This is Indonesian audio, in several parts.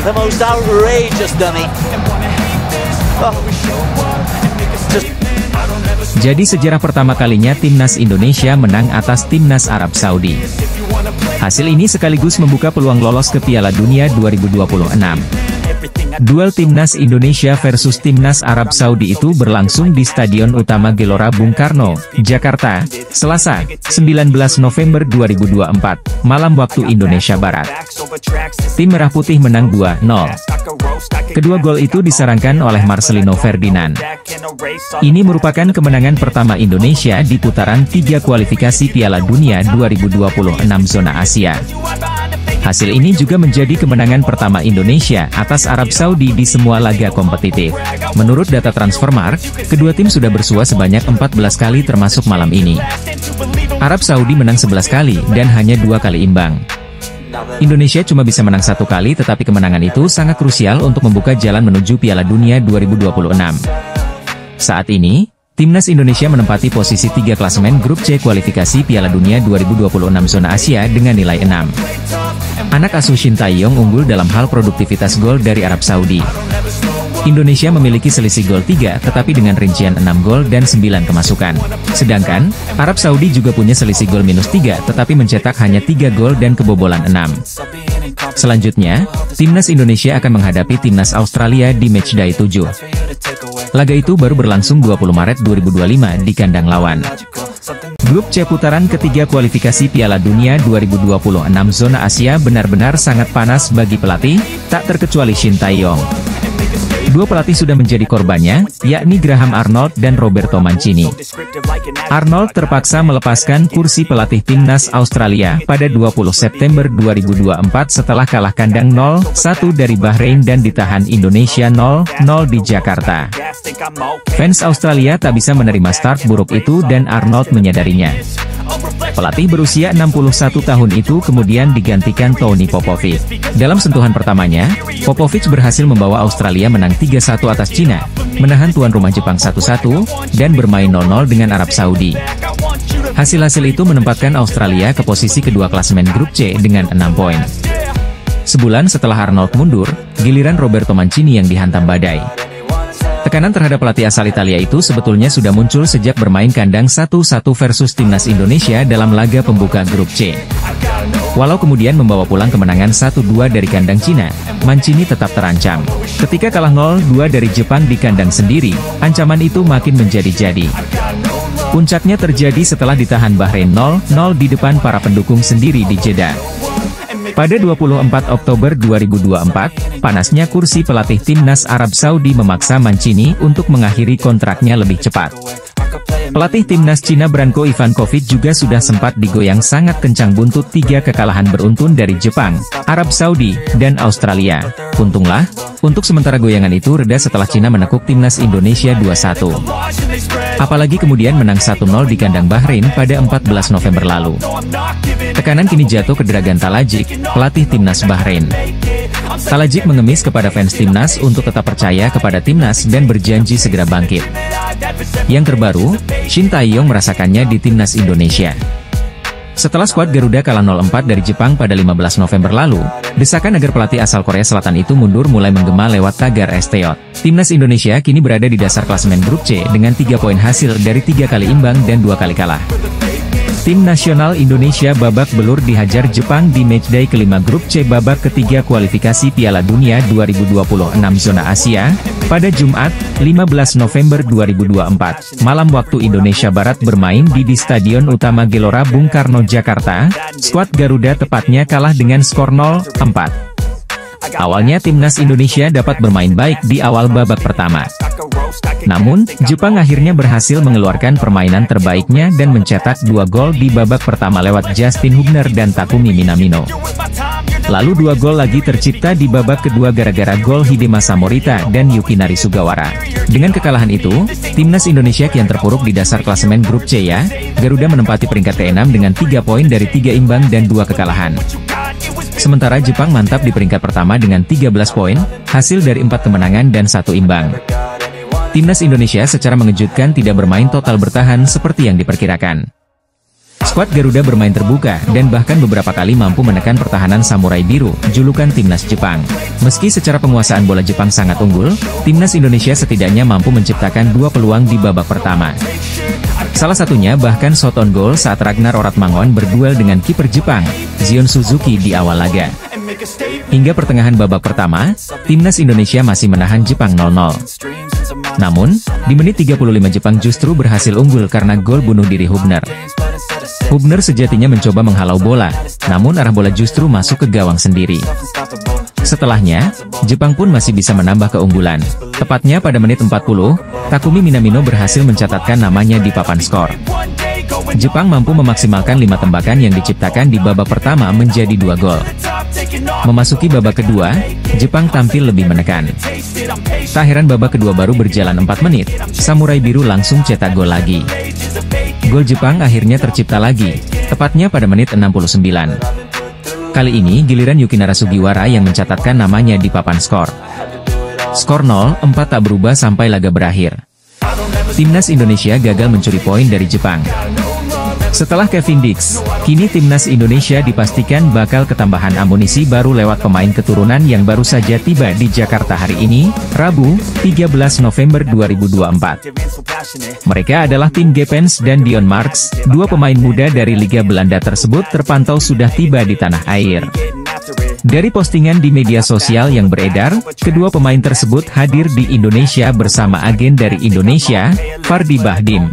The most outrageous dummy. Jadi sejarah pertama kalinya timnas Indonesia menang atas timnas Arab Saudi. Hasil ini sekaligus membuka peluang lolos ke Piala Dunia 2026. Duel timnas Indonesia versus timnas Arab Saudi itu berlangsung di Stadion Utama Gelora Bung Karno, Jakarta, Selasa, 19 November 2024, malam waktu Indonesia Barat. Tim Merah Putih menang 2-0. Kedua gol itu disarankan oleh Marcelino Ferdinand. Ini merupakan kemenangan pertama Indonesia di putaran 3 kualifikasi Piala Dunia 2026 zona Asia. Hasil ini juga menjadi kemenangan pertama Indonesia atas Arab Saudi di semua laga kompetitif. Menurut data Transfermarkt, kedua tim sudah bersua sebanyak 14 kali termasuk malam ini. Arab Saudi menang 11 kali dan hanya 2 kali imbang. Indonesia cuma bisa menang 1 kali, tetapi kemenangan itu sangat krusial untuk membuka jalan menuju Piala Dunia 2026. Saat ini, timnas Indonesia menempati posisi 3 klasemen grup C kualifikasi Piala Dunia 2026 zona Asia dengan nilai 6. Anak asuh Shin Tae-yong unggul dalam hal produktivitas gol dari Arab Saudi. Indonesia memiliki selisih gol 3 tetapi dengan rincian 6 gol dan 9 kemasukan. Sedangkan, Arab Saudi juga punya selisih gol minus 3 tetapi mencetak hanya 3 gol dan kebobolan 6. Selanjutnya, timnas Indonesia akan menghadapi timnas Australia di matchday 7. Laga itu baru berlangsung 20 Maret 2025 di kandang lawan. Grup C putaran ketiga kualifikasi Piala Dunia 2026 zona Asia benar-benar sangat panas bagi pelatih, tak terkecuali Shin Tae-yong. Dua pelatih sudah menjadi korbannya, yakni Graham Arnold dan Roberto Mancini. Arnold terpaksa melepaskan kursi pelatih timnas Australia pada 20 September 2024 setelah kalah kandang 0-1 dari Bahrain dan ditahan Indonesia 0-0 di Jakarta. Fans Australia tak bisa menerima start buruk itu dan Arnold menyadarinya. Pelatih berusia 61 tahun itu kemudian digantikan Tony Popovic. Dalam sentuhan pertamanya, Popovic berhasil membawa Australia menang 3-1 atas Cina, menahan tuan rumah Jepang 1-1, dan bermain 0-0 dengan Arab Saudi. Hasil-hasil itu menempatkan Australia ke posisi kedua klasemen grup C dengan 6 poin. Sebulan setelah Arnold mundur, giliran Roberto Mancini yang dihantam badai. Tekanan terhadap pelatih asal Italia itu sebetulnya sudah muncul sejak bermain kandang 1-1 versus timnas Indonesia dalam laga pembuka grup C. Walau kemudian membawa pulang kemenangan 1-2 dari kandang Cina, Mancini tetap terancam. Ketika kalah 0-2 dari Jepang di kandang sendiri, ancaman itu makin menjadi-jadi. Puncaknya terjadi setelah ditahan Bahrain 0-0 di depan para pendukung sendiri di Jeddah. Pada 24 Oktober 2024, panasnya kursi pelatih timnas Arab Saudi memaksa Mancini untuk mengakhiri kontraknya lebih cepat. Pelatih timnas Cina Branko Ivankovic juga sudah sempat digoyang sangat kencang buntut 3 kekalahan beruntun dari Jepang, Arab Saudi, dan Australia. Untunglah, untuk sementara goyangan itu reda setelah Cina menekuk timnas Indonesia 2-1. Apalagi kemudian menang 1-0 di kandang Bahrain pada 14 November lalu. Tekanan kini jatuh ke Dragan Talajik, pelatih timnas Bahrain. Talajik mengemis kepada fans timnas untuk tetap percaya kepada timnas dan berjanji segera bangkit. Yang terbaru, Shin Tae-yong merasakannya di timnas Indonesia. Setelah skuad Garuda kalah 0-4 dari Jepang pada 15 November lalu, desakan agar pelatih asal Korea Selatan itu mundur mulai menggema lewat tagar Esteot. Timnas Indonesia kini berada di dasar klasemen grup C dengan 3 poin hasil dari 3 kali imbang dan 2 kali kalah. Tim nasional Indonesia babak belur dihajar Jepang di matchday kelima grup C babak ketiga kualifikasi Piala Dunia 2026 zona Asia, pada Jumat, 15 November 2024, malam waktu Indonesia Barat bermain di Stadion Utama Gelora Bung Karno, Jakarta. Skuad Garuda tepatnya kalah dengan skor 0-4. Awalnya timnas Indonesia dapat bermain baik di awal babak pertama. Namun, Jepang akhirnya berhasil mengeluarkan permainan terbaiknya dan mencetak 2 gol di babak pertama lewat Justin Hubner dan Takumi Minamino. Lalu 2 gol lagi tercipta di babak kedua gara-gara gol Hidemasa Morita dan Yukinari Sugawara. Dengan kekalahan itu, timnas Indonesia kian terpuruk di dasar klasemen grup C ya. Garuda menempati peringkat ke-6 dengan 3 poin dari 3 imbang dan 2 kekalahan. Sementara Jepang mantap di peringkat pertama dengan 13 poin, hasil dari 4 kemenangan dan 1 imbang. Timnas Indonesia secara mengejutkan tidak bermain total bertahan seperti yang diperkirakan. Skuad Garuda bermain terbuka, dan bahkan beberapa kali mampu menekan pertahanan Samurai Biru, julukan timnas Jepang. Meski secara penguasaan bola Jepang sangat unggul, timnas Indonesia setidaknya mampu menciptakan 2 peluang di babak pertama. Salah satunya bahkan shot on goal saat Ragnar Oratmangun berduel dengan kiper Jepang, Zion Suzuki di awal laga. Hingga pertengahan babak pertama, timnas Indonesia masih menahan Jepang 0-0. Namun, di menit 35 Jepang justru berhasil unggul karena gol bunuh diri Hubner. Hubner sejatinya mencoba menghalau bola, namun arah bola justru masuk ke gawang sendiri. Setelahnya, Jepang pun masih bisa menambah keunggulan. Tepatnya pada menit 40, Takumi Minamino berhasil mencatatkan namanya di papan skor. Jepang mampu memaksimalkan 5 tembakan yang diciptakan di babak pertama menjadi 2 gol. Memasuki babak kedua, Jepang tampil lebih menekan. Tak heran babak kedua baru berjalan 4 menit, Samurai Biru langsung cetak gol lagi. Gol Jepang akhirnya tercipta lagi, tepatnya pada menit 69. Kali ini giliran Yukinara Sugiwara yang mencatatkan namanya di papan skor. Skor 0-4 tak berubah sampai laga berakhir. Timnas Indonesia gagal mencuri poin dari Jepang. Setelah Kevin Dix, kini timnas Indonesia dipastikan bakal ketambahan amunisi baru lewat pemain keturunan yang baru saja tiba di Jakarta hari ini, Rabu, 13 November 2024. Mereka adalah Tim Gepens dan Dion Marks, 2 pemain muda dari Liga Belanda tersebut terpantau sudah tiba di tanah air. Dari postingan di media sosial yang beredar, kedua pemain tersebut hadir di Indonesia bersama agen dari Indonesia, Fardi Bahdim.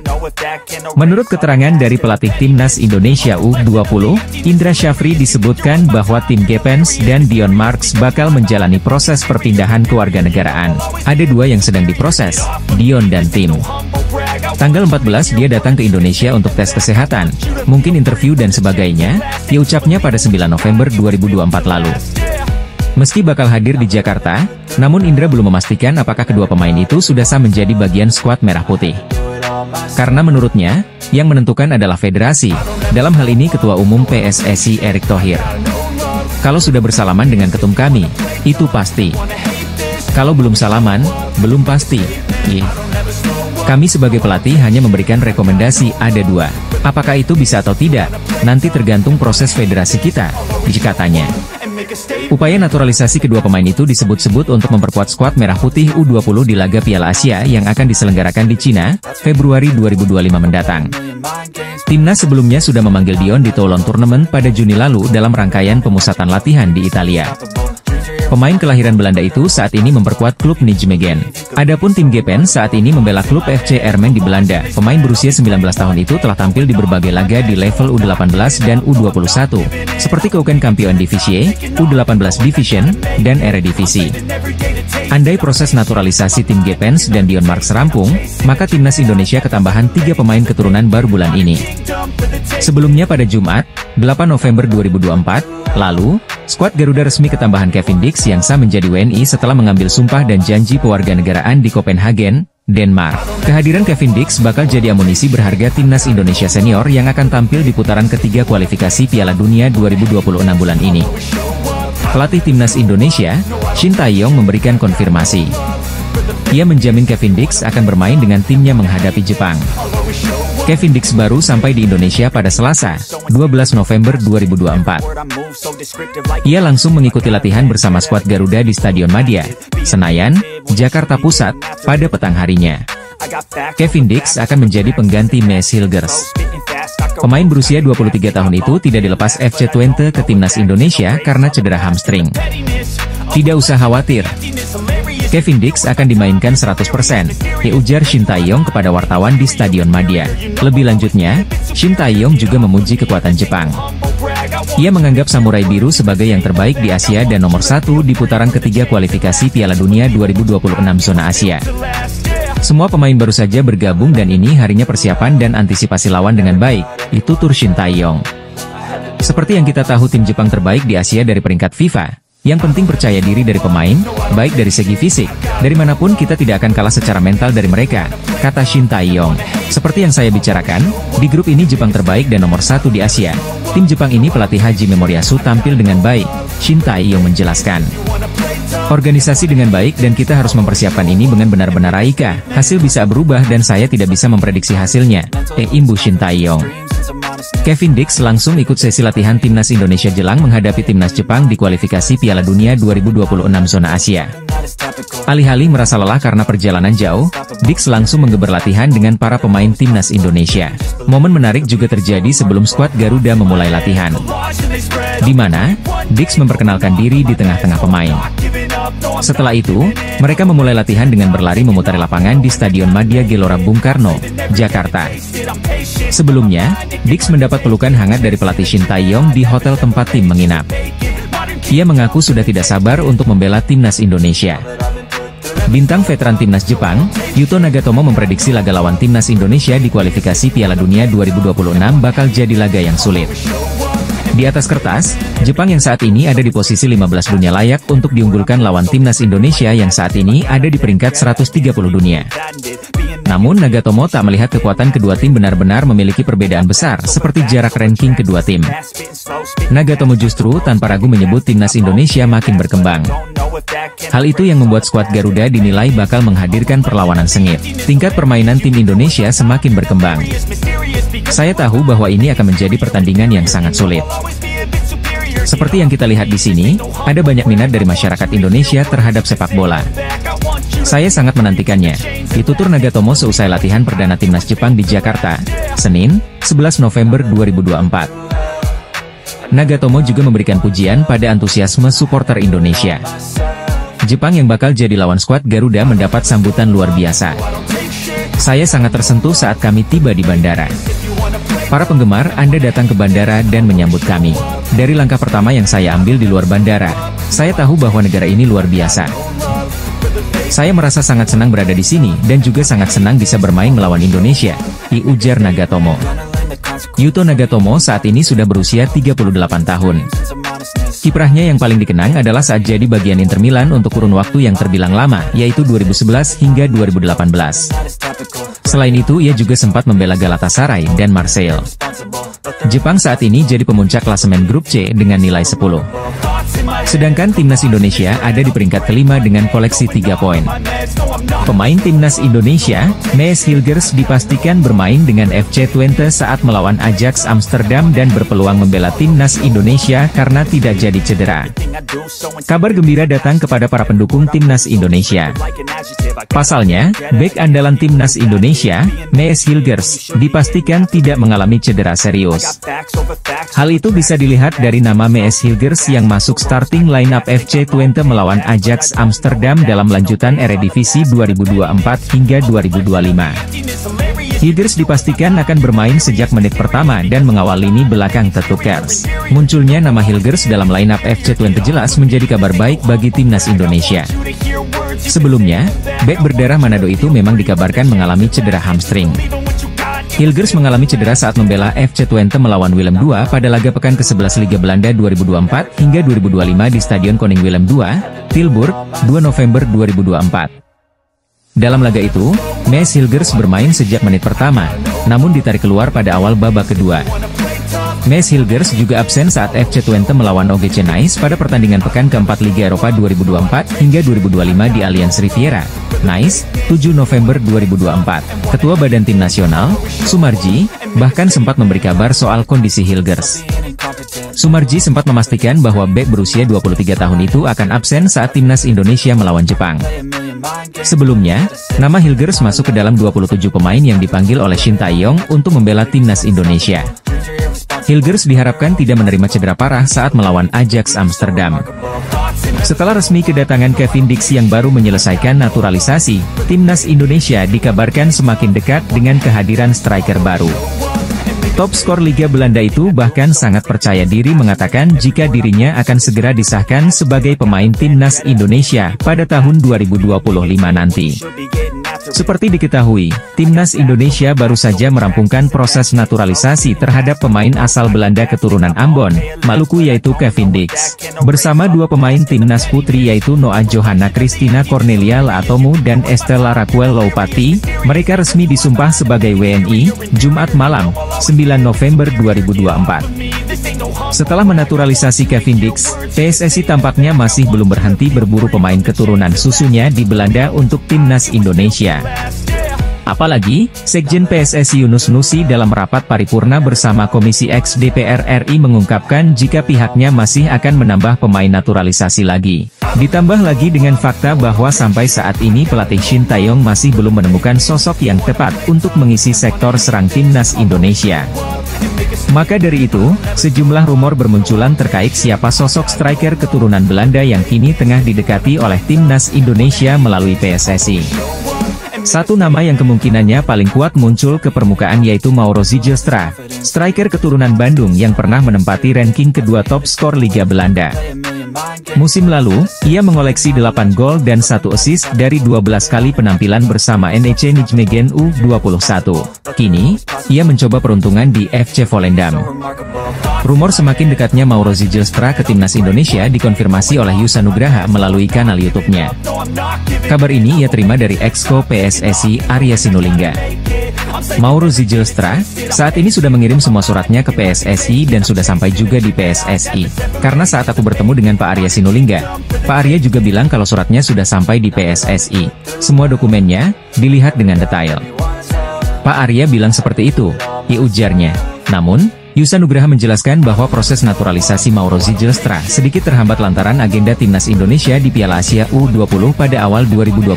Menurut keterangan dari pelatih timnas Indonesia U20, Indra Syafri, disebutkan bahwa Tim Gepens dan Dion Marks bakal menjalani proses perpindahan kewarganegaraan. Ada 2 yang sedang diproses, Dion dan Tim. Tanggal 14 dia datang ke Indonesia untuk tes kesehatan, mungkin interview dan sebagainya, diucapnya pada 9 November 2024 lalu. Meski bakal hadir di Jakarta, namun Indra belum memastikan apakah kedua pemain itu sudah sah menjadi bagian skuad Merah Putih. Karena menurutnya, yang menentukan adalah federasi, dalam hal ini Ketua Umum PSSI Erick Thohir. Kalau sudah bersalaman dengan ketum kami, itu pasti. Kalau belum salaman, belum pasti. Kami sebagai pelatih hanya memberikan rekomendasi, ada 2. Apakah itu bisa atau tidak, nanti tergantung proses federasi kita, katanya. Upaya naturalisasi kedua pemain itu disebut-sebut untuk memperkuat skuad Merah Putih U20 di laga Piala Asia yang akan diselenggarakan di Cina, Februari 2025 mendatang. Timnas sebelumnya sudah memanggil Dion di Toulon Tournament pada Juni lalu dalam rangkaian pemusatan latihan di Italia. Pemain kelahiran Belanda itu saat ini memperkuat klub Nijmegen. Adapun Tim Gepens saat ini membela klub FC Ermen di Belanda. Pemain berusia 19 tahun itu telah tampil di berbagai laga di level U18 dan U21, seperti Keukenkampioen Divisie, U18 Division, dan Eredivisie. Andai proses naturalisasi Tim Gepens dan Dion Marks rampung, maka timnas Indonesia ketambahan 3 pemain keturunan baru bulan ini. Sebelumnya pada Jumat, 8 November 2024, lalu, skuad Garuda resmi ketambahan Kevin Dix yang sah menjadi WNI setelah mengambil sumpah dan janji pewarganegaraan di Copenhagen, Denmark. Kehadiran Kevin Dix bakal jadi amunisi berharga timnas Indonesia senior yang akan tampil di putaran ketiga kualifikasi Piala Dunia 2026 bulan ini. Pelatih timnas Indonesia, Shin Tae-yong, memberikan konfirmasi. Ia menjamin Kevin Dix akan bermain dengan timnya menghadapi Jepang. Kevin Dix baru sampai di Indonesia pada Selasa, 12 November 2024. Ia langsung mengikuti latihan bersama skuad Garuda di Stadion Madia, Senayan, Jakarta Pusat, pada petang harinya. Kevin Dix akan menjadi pengganti Mes Hilgers. Pemain berusia 23 tahun itu tidak dilepas FC Twente ke timnas Indonesia karena cedera hamstring. Tidak usah khawatir, Kevin Dix akan dimainkan 100%, ujar Shin Tae-yong kepada wartawan di Stadion Madia. Lebih lanjutnya, Shin Tae-yong juga memuji kekuatan Jepang. Ia menganggap Samurai Biru sebagai yang terbaik di Asia dan nomor 1 di putaran ketiga kualifikasi Piala Dunia 2026 zona Asia. Semua pemain baru saja bergabung dan ini harinya persiapan dan antisipasi lawan dengan baik, itu tutur Shin Tae-yong. Seperti yang kita tahu, tim Jepang terbaik di Asia dari peringkat FIFA. Yang penting percaya diri dari pemain, baik dari segi fisik, dari manapun kita tidak akan kalah secara mental dari mereka, kata Shin Tae-yong. Seperti yang saya bicarakan, di grup ini Jepang terbaik dan nomor 1 di Asia. Tim Jepang ini pelatih Haji Memoriyasu tampil dengan baik, Shin Tae-yong menjelaskan. Organisasi dengan baik dan kita harus mempersiapkan ini dengan benar-benar. Hasil bisa berubah dan saya tidak bisa memprediksi hasilnya, imbu Shin Tae-yong. Kevin Dix langsung ikut sesi latihan timnas Indonesia jelang menghadapi timnas Jepang di kualifikasi Piala Dunia 2026 zona Asia. Alih-alih merasa lelah karena perjalanan jauh, Dix langsung menggeber latihan dengan para pemain timnas Indonesia. Momen menarik juga terjadi sebelum skuad Garuda memulai latihan, di mana Dix memperkenalkan diri di tengah-tengah pemain. Setelah itu, mereka memulai latihan dengan berlari memutari lapangan di Stadion Madia Gelora Bung Karno, Jakarta. Sebelumnya, Dix mendapat pelukan hangat dari pelatih Shin Tae-yong di hotel tempat tim menginap. Ia mengaku sudah tidak sabar untuk membela timnas Indonesia. Bintang veteran timnas Jepang, Yuto Nagatomo memprediksi laga lawan timnas Indonesia di kualifikasi Piala Dunia 2026 bakal jadi laga yang sulit. Di atas kertas, Jepang yang saat ini ada di posisi 15 dunia layak untuk diunggulkan lawan timnas Indonesia yang saat ini ada di peringkat 130 dunia. Namun Nagatomo tak melihat kekuatan kedua tim benar-benar memiliki perbedaan besar seperti jarak ranking kedua tim. Nagatomo justru tanpa ragu menyebut timnas Indonesia makin berkembang. Hal itu yang membuat skuad Garuda dinilai bakal menghadirkan perlawanan sengit. Tingkat permainan tim Indonesia semakin berkembang. Saya tahu bahwa ini akan menjadi pertandingan yang sangat sulit. Seperti yang kita lihat di sini, ada banyak minat dari masyarakat Indonesia terhadap sepak bola. Saya sangat menantikannya. Ditutur Nagatomo seusai latihan perdana timnas Jepang di Jakarta, Senin, 11 November 2024. Nagatomo juga memberikan pujian pada antusiasme supporter Indonesia. Jepang yang bakal jadi lawan skuad Garuda mendapat sambutan luar biasa. Saya sangat tersentuh saat kami tiba di bandara. Para penggemar, Anda datang ke bandara dan menyambut kami. Dari langkah pertama yang saya ambil di luar bandara, saya tahu bahwa negara ini luar biasa. Saya merasa sangat senang berada di sini dan juga sangat senang bisa bermain melawan Indonesia, ujar Nagatomo. Yuto Nagatomo saat ini sudah berusia 38 tahun. Kiprahnya yang paling dikenang adalah saat jadi bagian Inter Milan untuk kurun waktu yang terbilang lama, yaitu 2011 hingga 2018. Selain itu ia juga sempat membela Galatasaray dan Marseille. Jepang saat ini jadi pemuncak klasemen grup C dengan nilai 10. Sedangkan timnas Indonesia ada di peringkat kelima dengan koleksi 3 poin. Pemain timnas Indonesia, Mees Hilgers dipastikan bermain dengan FC Twente saat melawan Ajax Amsterdam dan berpeluang membela timnas Indonesia karena tidak jadi cedera. Kabar gembira datang kepada para pendukung timnas Indonesia. Pasalnya, bek andalan timnas Indonesia, Mees Hilgers, dipastikan tidak mengalami cedera serius. Hal itu bisa dilihat dari nama Mees Hilgers yang masuk starting lineup FC Twente melawan Ajax Amsterdam dalam lanjutan Eredivisie 2024 hingga 2025. Hilgers dipastikan akan bermain sejak menit pertama dan mengawal lini belakang Tetukers. Munculnya nama Hilgers dalam lineup FC Twente jelas menjadi kabar baik bagi timnas Indonesia. Sebelumnya, bek berdarah Manado itu memang dikabarkan mengalami cedera hamstring. Hilgers mengalami cedera saat membela FC Twente melawan Willem II pada laga pekan ke-11 Liga Belanda 2024 hingga 2025 di Stadion Koning Willem II, Tilburg, 2 November 2024. Dalam laga itu, Mees Hilgers bermain sejak menit pertama, namun ditarik keluar pada awal babak kedua. Mees Hilgers juga absen saat FC Twente melawan OGC Nice pada pertandingan pekan keempat Liga Eropa 2024 hingga 2025 di Allianz Riviera, Nice, 7 November 2024. Ketua Badan Tim Nasional, Sumarji, bahkan sempat memberi kabar soal kondisi Hilgers. Sumarji sempat memastikan bahwa bek berusia 23 tahun itu akan absen saat timnas Indonesia melawan Jepang. Sebelumnya, nama Hilgers masuk ke dalam 27 pemain yang dipanggil oleh Shin Tae-yong untuk membela timnas Indonesia. Hilgers diharapkan tidak menerima cedera parah saat melawan Ajax Amsterdam. Setelah resmi kedatangan Kevin Dix yang baru menyelesaikan naturalisasi, timnas Indonesia dikabarkan semakin dekat dengan kehadiran striker baru. Top skor Liga Belanda itu bahkan sangat percaya diri mengatakan jika dirinya akan segera disahkan sebagai pemain timnas Indonesia pada tahun 2025 nanti. Seperti diketahui, timnas Indonesia baru saja merampungkan proses naturalisasi terhadap pemain asal Belanda keturunan Ambon, Maluku yaitu Kevin Dix. Bersama dua pemain timnas putri yaitu Noah Johanna Christina Cornelia Laatomu dan Estella Raquel Loupati, mereka resmi disumpah sebagai WNI, Jumat malam, 9 November 2024. Setelah menaturalisasi Kevin Dix, PSSI tampaknya masih belum berhenti berburu pemain keturunan susunya di Belanda untuk timnas Indonesia. Apalagi, Sekjen PSSI Yunus Nusi dalam rapat paripurna bersama Komisi X DPR RI mengungkapkan jika pihaknya masih akan menambah pemain naturalisasi lagi. Ditambah lagi dengan fakta bahwa sampai saat ini pelatih Shin Tae-yong masih belum menemukan sosok yang tepat untuk mengisi sektor serang timnas Indonesia. Maka dari itu, sejumlah rumor bermunculan terkait siapa sosok striker keturunan Belanda yang kini tengah didekati oleh timnas Indonesia melalui PSSI. Satu nama yang kemungkinannya paling kuat muncul ke permukaan yaitu Mauro Zijlstra, striker keturunan Bandung yang pernah menempati ranking kedua top skor Liga Belanda. Musim lalu, ia mengoleksi 8 gol dan 1 assist dari 12 kali penampilan bersama NEC Nijmegen U21. Kini, ia mencoba peruntungan di FC Volendam. Rumor semakin dekatnya Mauro Zijlstra ke timnas Indonesia dikonfirmasi oleh Yusa Nugraha melalui kanal YouTube-nya. Kabar ini ia terima dari Exco PSSI Arya Sinulinga. Mauro Zijlstra saat ini sudah mengirim semua suratnya ke PSSI dan sudah sampai juga di PSSI. Karena saat aku bertemu dengan Pak Arya Sinulinga, Pak Arya juga bilang kalau suratnya sudah sampai di PSSI. Semua dokumennya dilihat dengan detail. Pak Arya bilang seperti itu, ujarnya. Namun, Yusa Nugraha menjelaskan bahwa proses naturalisasi Mauro Zijlstra sedikit terhambat lantaran agenda timnas Indonesia di Piala Asia U20 pada awal 2025.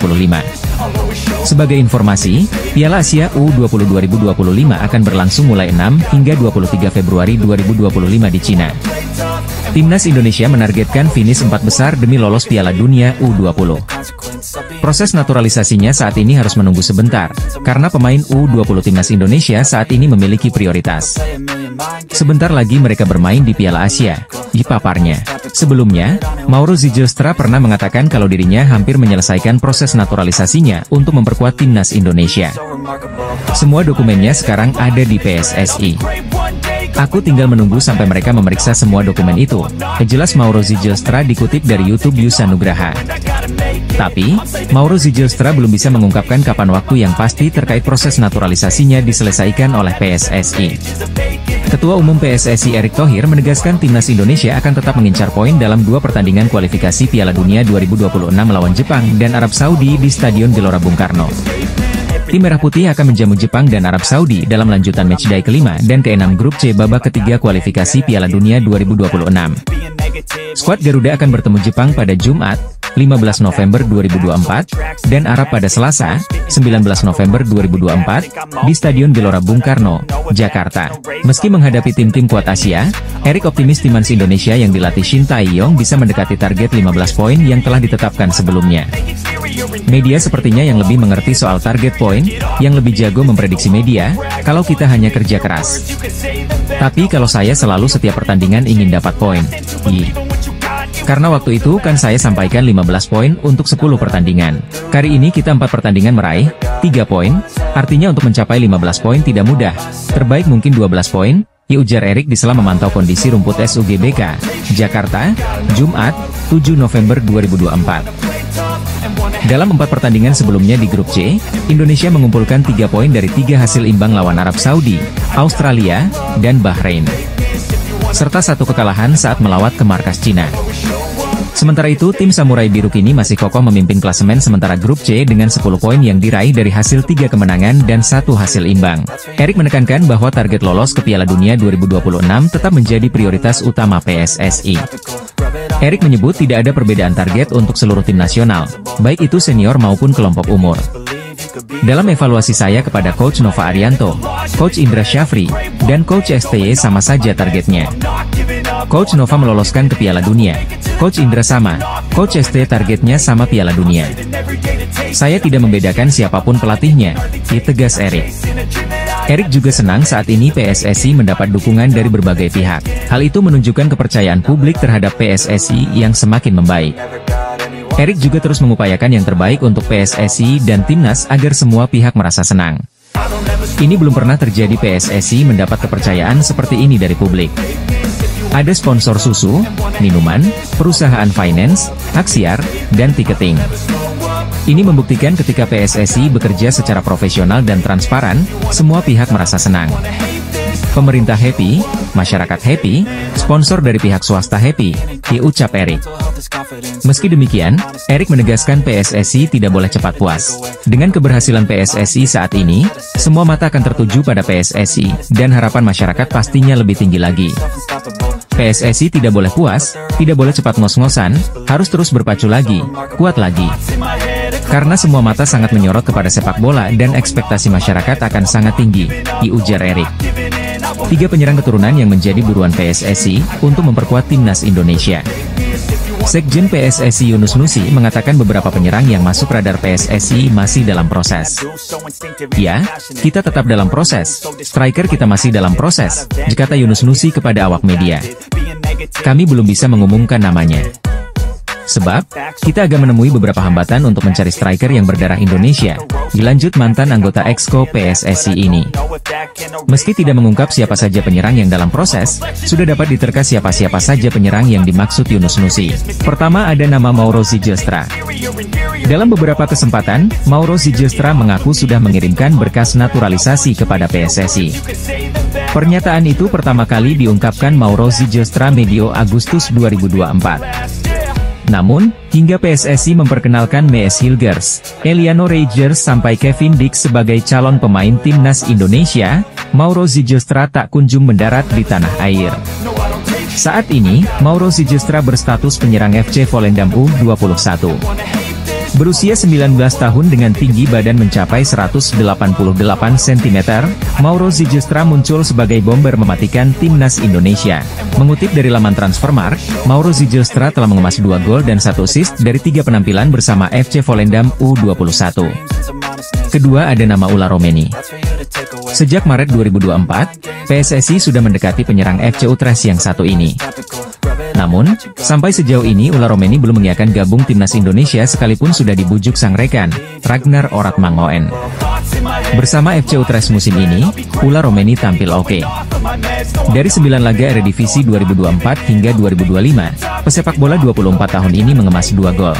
Sebagai informasi, Piala Asia U20 2025 akan berlangsung mulai 6 hingga 23 Februari 2025 di Cina. Timnas Indonesia menargetkan finish 4 besar demi lolos Piala Dunia U20. Proses naturalisasinya saat ini harus menunggu sebentar, karena pemain U20 Timnas Indonesia saat ini memiliki prioritas. Sebentar lagi mereka bermain di Piala Asia, paparnya. Sebelumnya, Mauro Zijlstra pernah mengatakan kalau dirinya hampir menyelesaikan proses naturalisasinya untuk memperkuat Timnas Indonesia. Semua dokumennya sekarang ada di PSSI. Aku tinggal menunggu sampai mereka memeriksa semua dokumen itu, jelas Mauro Zijlstra dikutip dari YouTube Yusa Nugraha. Tapi, Mauro Zijlstra belum bisa mengungkapkan kapan waktu yang pasti terkait proses naturalisasinya diselesaikan oleh PSSI. Ketua Umum PSSI Erick Thohir menegaskan timnas Indonesia akan tetap mengincar poin dalam 2 pertandingan kualifikasi Piala Dunia 2026 melawan Jepang dan Arab Saudi di Stadion Gelora Bung Karno. Tim Merah Putih akan menjamu Jepang dan Arab Saudi dalam lanjutan matchday kelima dan ke-6 Grup C babak ketiga kualifikasi Piala Dunia 2026. Skuad Garuda akan bertemu Jepang pada Jumat, 15 November 2024, dan Arab pada Selasa, 19 November 2024, di Stadion Gelora Bung Karno, Jakarta. Meski menghadapi tim-tim kuat Asia, Erick optimis timnas Indonesia yang dilatih Shin Tae-yong bisa mendekati target 15 poin yang telah ditetapkan sebelumnya. Media sepertinya yang lebih mengerti soal target poin, yang lebih jago memprediksi media, kalau kita hanya kerja keras. Tapi kalau saya selalu setiap pertandingan ingin dapat poin. Karena waktu itu kan saya sampaikan 15 poin untuk 10 pertandingan. Kali ini kita 4 pertandingan meraih 3 poin, artinya untuk mencapai 15 poin tidak mudah. Terbaik mungkin 12 poin, ujar Erick di sela memantau kondisi rumput SUGBK, Jakarta, Jumat, 7 November 2024. Dalam 4 pertandingan sebelumnya di Grup C, Indonesia mengumpulkan 3 poin dari 3 hasil imbang lawan Arab Saudi, Australia, dan Bahrain. Serta 1 kekalahan saat melawat ke markas Cina. Sementara itu, tim Samurai Biru kini masih kokoh memimpin klasemen sementara Grup C dengan 10 poin yang diraih dari hasil 3 kemenangan dan 1 hasil imbang. Erick menekankan bahwa target lolos ke Piala Dunia 2026 tetap menjadi prioritas utama PSSI. Erick menyebut tidak ada perbedaan target untuk seluruh tim nasional, baik itu senior maupun kelompok umur. Dalam evaluasi saya kepada Coach Nova Arianto, Coach Indra Syafri, dan Coach STY sama saja targetnya. Coach Nova meloloskan ke Piala Dunia, Coach Indra sama, Coach STY targetnya sama Piala Dunia. Saya tidak membedakan siapapun pelatihnya, tegas Erick. Erick juga senang saat ini PSSI mendapat dukungan dari berbagai pihak. Hal itu menunjukkan kepercayaan publik terhadap PSSI yang semakin membaik. Erick juga terus mengupayakan yang terbaik untuk PSSI dan Timnas agar semua pihak merasa senang. Ini belum pernah terjadi PSSI mendapat kepercayaan seperti ini dari publik. Ada sponsor susu, minuman, perusahaan finance, aksiar, dan tiketing. Ini membuktikan ketika PSSI bekerja secara profesional dan transparan, semua pihak merasa senang. Pemerintah happy, masyarakat happy, sponsor dari pihak swasta happy, diucap Erik. Meski demikian, Erik menegaskan PSSI tidak boleh cepat puas. Dengan keberhasilan PSSI saat ini, semua mata akan tertuju pada PSSI, dan harapan masyarakat pastinya lebih tinggi lagi. PSSI tidak boleh puas, tidak boleh cepat ngos-ngosan, harus terus berpacu lagi, kuat lagi. Karena semua mata sangat menyorot kepada sepak bola dan ekspektasi masyarakat akan sangat tinggi, diujar Erik. 3 penyerang keturunan yang menjadi buruan PSSI untuk memperkuat timnas Indonesia. Sekjen PSSI Yunus Nusi mengatakan beberapa penyerang yang masuk radar PSSI masih dalam proses. Ya, kita tetap dalam proses, striker kita masih dalam proses, kata Yunus Nusi kepada awak media. Kami belum bisa mengumumkan namanya. Sebab, kita agak menemui beberapa hambatan untuk mencari striker yang berdarah Indonesia, dilanjut mantan anggota Exco PSSI ini. Meski tidak mengungkap siapa saja penyerang yang dalam proses, sudah dapat diterka siapa-siapa saja penyerang yang dimaksud Yunus Nusi. Pertama ada nama Mauro Zylstra. Dalam beberapa kesempatan, Mauro Zylstra mengaku sudah mengirimkan berkas naturalisasi kepada PSSI. Pernyataan itu pertama kali diungkapkan Mauro Zylstra medio Agustus 2024. Namun, hingga PSSI memperkenalkan Mees Hilgers, Eliano Reijers sampai Kevin Dix sebagai calon pemain timnas Indonesia, Mauro Zylstra tak kunjung mendarat di tanah air. Saat ini, Mauro Zylstra berstatus penyerang FC Volendam U21. Berusia 19 tahun dengan tinggi badan mencapai 188 cm, Mauro Zylstra muncul sebagai bomber mematikan timnas Indonesia. Mengutip dari laman Transfermarkt, Mauro Zylstra telah mengemas 2 gol dan 1 assist dari 3 penampilan bersama FC Volendam U21. Kedua ada nama Ula Romeni. Sejak Maret 2024, PSSI sudah mendekati penyerang FC Utrecht yang satu ini. Namun, sampai sejauh ini Ula Romeni belum mengiyakan gabung timnas Indonesia sekalipun sudah dibujuk sang rekan, Ragnar Oratmangoen. Bersama FC Utrecht musim ini, Ula Romeni tampil oke. Dari 9 laga Eredivisie 2024 hingga 2025, pesepak bola 24 tahun ini mengemas 2 gol.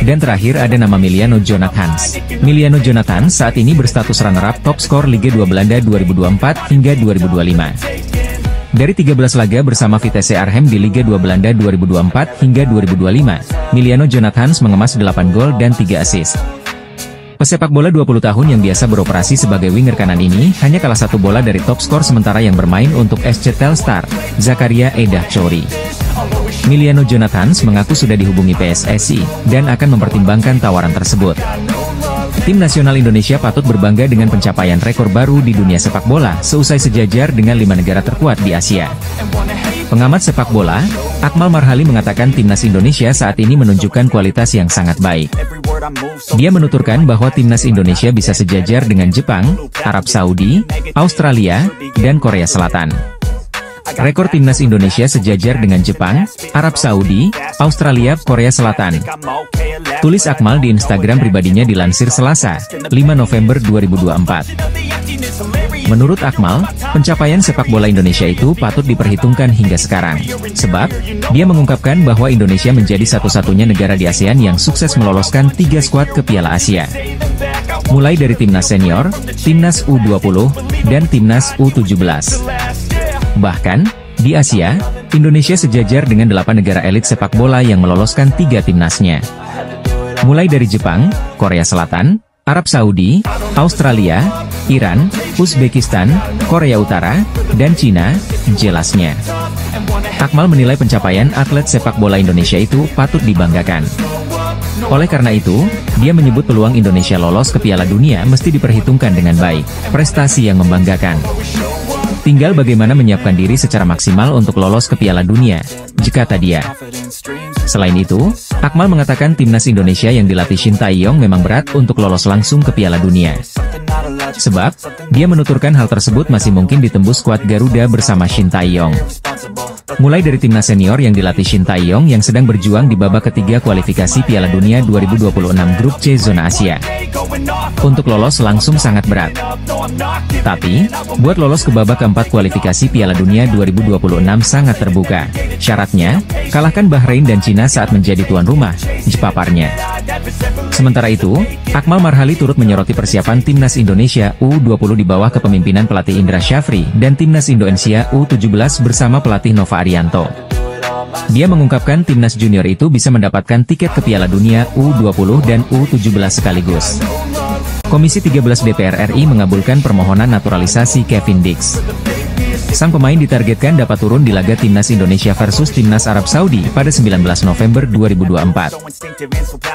Dan terakhir ada nama Miliano Jonathans. Miliano Jonathans saat ini berstatus runner-up top skor Liga 2 Belanda 2024 hingga 2025. Dari 13 laga bersama Vitesse Arnhem di Liga 2 Belanda 2024 hingga 2025, Miliano Jonathans mengemas 8 gol dan 3 assist. Pesepak bola 20 tahun yang biasa beroperasi sebagai winger kanan ini, hanya kalah 1 bola dari top skor sementara yang bermain untuk SC Telstar, Zakaria Edah Chori. Miliano Jonathans mengaku sudah dihubungi PSSI, dan akan mempertimbangkan tawaran tersebut. Tim nasional Indonesia patut berbangga dengan pencapaian rekor baru di dunia sepak bola, seusai sejajar dengan 5 negara terkuat di Asia. Pengamat sepak bola, Akmal Marhali mengatakan timnas Indonesia saat ini menunjukkan kualitas yang sangat baik. Dia menuturkan bahwa timnas Indonesia bisa sejajar dengan Jepang, Arab Saudi, Australia, dan Korea Selatan. Rekor timnas Indonesia sejajar dengan Jepang, Arab Saudi, Australia, Korea Selatan. Tulis Akmal di Instagram pribadinya dilansir Selasa, 5 November 2024. Menurut Akmal, pencapaian sepak bola Indonesia itu patut diperhitungkan hingga sekarang. Sebab, dia mengungkapkan bahwa Indonesia menjadi satu-satunya negara di ASEAN yang sukses meloloskan 3 skuad ke Piala Asia. Mulai dari timnas senior, timnas U20, dan timnas U17. Bahkan, di Asia, Indonesia sejajar dengan 8 negara elit sepak bola yang meloloskan 3 timnasnya. Mulai dari Jepang, Korea Selatan, Arab Saudi, Australia, Iran, Uzbekistan, Korea Utara, dan Cina, jelasnya. Akmal menilai pencapaian atlet sepak bola Indonesia itu patut dibanggakan. Oleh karena itu, dia menyebut peluang Indonesia lolos ke Piala Dunia mesti diperhitungkan dengan baik, prestasi yang membanggakan. Tinggal bagaimana menyiapkan diri secara maksimal untuk lolos ke Piala Dunia, kata dia. Selain itu, Akmal mengatakan timnas Indonesia yang dilatih Shin Tae-yong memang berat untuk lolos langsung ke Piala Dunia. Sebab, dia menuturkan hal tersebut masih mungkin ditembus skuad Garuda bersama Shin Tae-yong. Mulai dari timnas senior yang dilatih Shin Tae-yong yang sedang berjuang di babak ketiga kualifikasi Piala Dunia 2026 Grup C Zona Asia. Untuk lolos langsung sangat berat. Tapi, buat lolos ke babak keempat kualifikasi Piala Dunia 2026 sangat terbuka. Syaratnya, kalahkan Bahrain dan Cina saat menjadi tuan rumah, paparnya. Sementara itu, Akmal Marhali turut menyoroti persiapan Timnas Indonesia U20 di bawah kepemimpinan pelatih Indra Syafri dan Timnas Indonesia U17 bersama pelatih Nova Arianto. Dia mengungkapkan Timnas Junior itu bisa mendapatkan tiket ke Piala Dunia U20 dan U17 sekaligus. Komisi 13 DPR RI mengabulkan permohonan naturalisasi Kevin Dix. Sang pemain ditargetkan dapat turun di laga Timnas Indonesia versus Timnas Arab Saudi pada 19 November 2024.